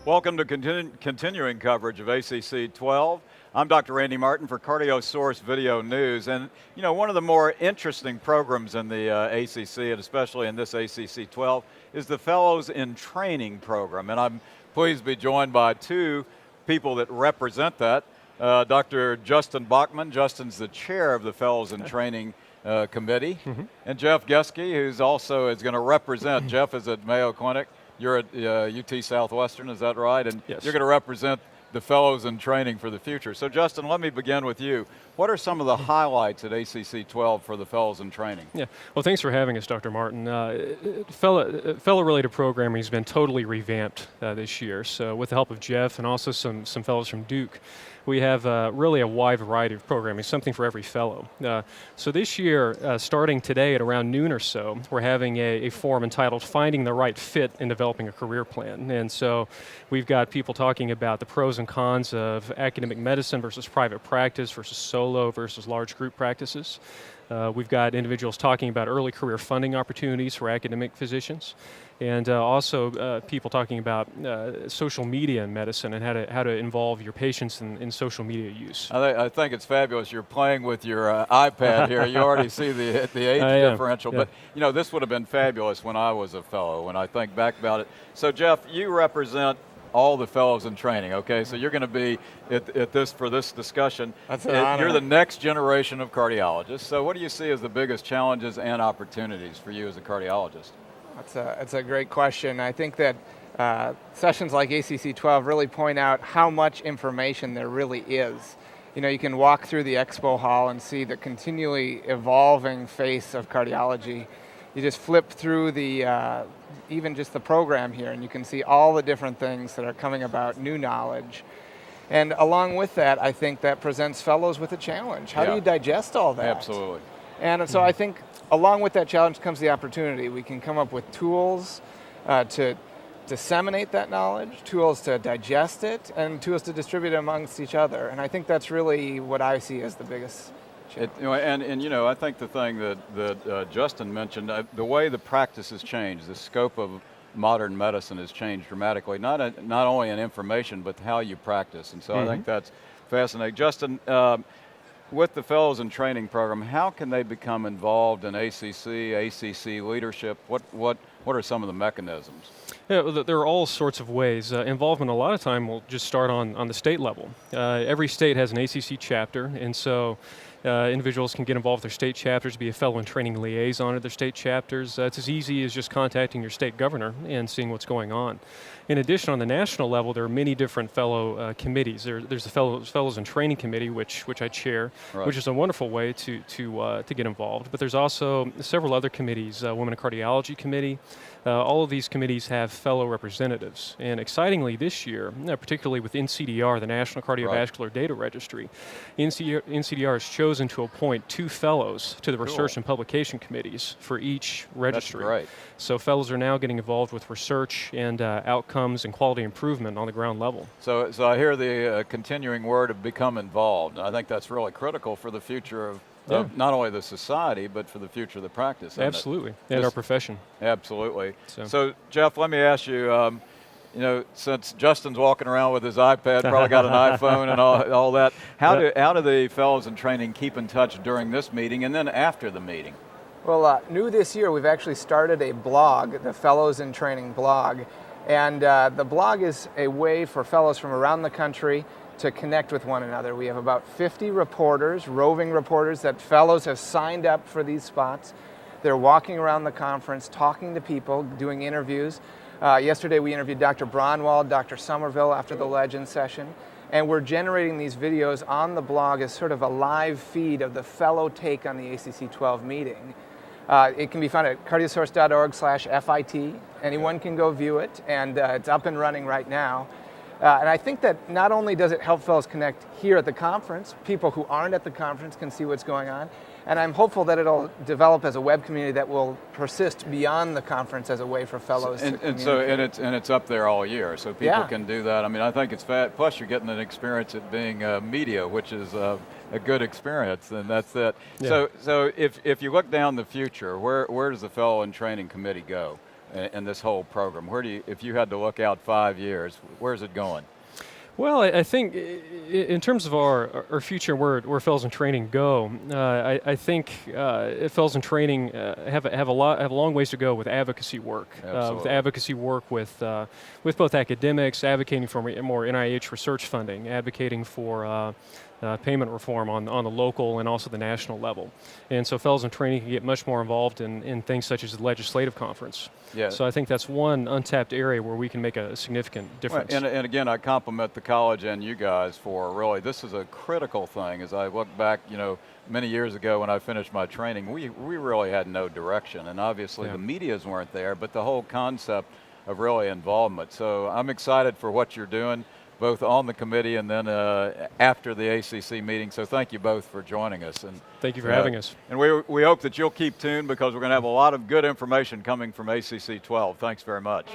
Welcome to continuing coverage of ACC.12. I'm Dr. Randy Martin for CardioSource Video News. And you know, one of the more interesting programs in the ACC, and especially in this ACC.12, is the Fellows in Training program. And I'm pleased to be joined by two people that represent that. Dr. Justin Bachman. Justin's the chair of the Fellows in Training Committee. And Jeff Geske, who's also is going to represent. Jeff is at Mayo Clinic. You're at UT Southwestern, is that right? And yes. You're going to represent the Fellows in Training for the future. So Justin, let me begin with you. What are some of the highlights at ACC.12 for the Fellows in Training? Yeah, well, thanks for having us, Dr. Martin. Fellow-related programming has been totally revamped this year. So with the help of Jeff and also some fellows from Duke, we have really a wide variety of programming, something for every fellow. So this year, starting today at around noon or so, we're having a forum entitled Finding the Right Fit in Developing a Career Plan. And so we've got people talking about the pros and cons of academic medicine versus private practice versus solo versus large group practices. We've got individuals talking about early career funding opportunities for academic physicians, and also people talking about social media in medicine and how to involve your patients in social media use. I think it's fabulous. You're playing with your iPad here. You already see the age differential, but you know, this would have been fabulous when I was a fellow, when I think back about it. So Jeff, you represent all the Fellows in Training, okay? So you're going to be at this for this discussion. That's an honor. You're the next generation of cardiologists. So what do you see as the biggest challenges and opportunities for you as a cardiologist? That's a great question. I think that sessions like ACC.12 really point out how much information there really is. You know, you can walk through the expo hall and see the continually evolving face of cardiology. You just flip through the even just the program here, and you can see all the different things that are coming about, new knowledge. And along with that, I think that presents fellows with a challenge. How do you digest all that? Absolutely. And so I think along with that challenge comes the opportunity. We can come up with tools to disseminate that knowledge, tools to digest it, and tools to distribute it amongst each other. And I think that's really what I see as the biggest challenge. And you know, I think the thing that Justin mentioned, the way the practice has changed, the scope of modern medicine has changed dramatically, not only in information, but how you practice. And so I think that's fascinating. Justin, with the Fellows in Training program, how can they become involved in ACC leadership? What are some of the mechanisms? Yeah, well, there are all sorts of ways. Involvement a lot of time will just start on the state level. Every state has an ACC chapter, and so individuals can get involved with their state chapters, be a fellow in training liaison at their state chapters. It's as easy as just contacting your state governor and seeing what's going on. In addition, on the national level, there are many different fellow committees. There's the Fellows in Training Committee, which I chair, which is a wonderful way to get involved. But there's also several other committees, Women in Cardiology Committee. All of these committees have fellow representatives. And excitingly this year, particularly with NCDR, the National Cardiovascular Data Registry, NCDR has chosen to appoint 2 fellows to the research and publication committees for each registry. That's great. So fellows are now getting involved with research and outcomes and quality improvement on the ground level. So I hear the continuing word of become involved. I think that's really critical for the future of not only the society, but for the future of the practice. Absolutely, and our profession. Absolutely. So Jeff, let me ask you, you know, since Justin's walking around with his iPad, probably got an iPhone and all that, how do the Fellows in Training keep in touch during this meeting and then after the meeting? Well, new this year, we've actually started a blog, the Fellows in Training blog. And the blog is a way for fellows from around the country to connect with one another. We have about 50 reporters, roving reporters, that fellows have signed up for these spots. They're walking around the conference, talking to people, doing interviews. Yesterday we interviewed Dr. Braunwald, Dr. Somerville after the Legend session, and we're generating these videos on the blog as sort of a live feed of the fellow take on the ACC.12 meeting. It can be found at cardiosource.org/FIT. Anyone can go view it, and it's up and running right now. And I think that not only does it help fellows connect here at the conference, people who aren't at the conference can see what's going on, and I'm hopeful that it'll develop as a web community that will persist beyond the conference as a way for fellows to communicate. And it's up there all year, so people can do that. I mean, I think it's plus you're getting an experience at being media, which is a good experience, and that's it. So if you look down the future, where does the Fellow in Training Committee go? in this whole program? Where do you, if you had to look out 5 years, where's it going? Well, I think in terms of our future, where fellows in training go, I think fellows in training have a long ways to go with advocacy work. With both academics, advocating for more NIH research funding, advocating for payment reform on the local and also the national level. And so fellows in training can get much more involved in things such as the legislative conference. Yeah. So I think that's one untapped area where we can make a significant difference. Well, and again, I compliment the college and you guys for really, this is a critical thing. As I look back, many years ago when I finished my training, we really had no direction. And obviously the medias weren't there, but the whole concept of really involvement. So I'm excited for what you're doing, both on the committee and then after the ACC meeting. So thank you both for joining us. And thank you for having us. And we hope that you'll keep tuned because we're going to have a lot of good information coming from ACC 12. Thanks very much.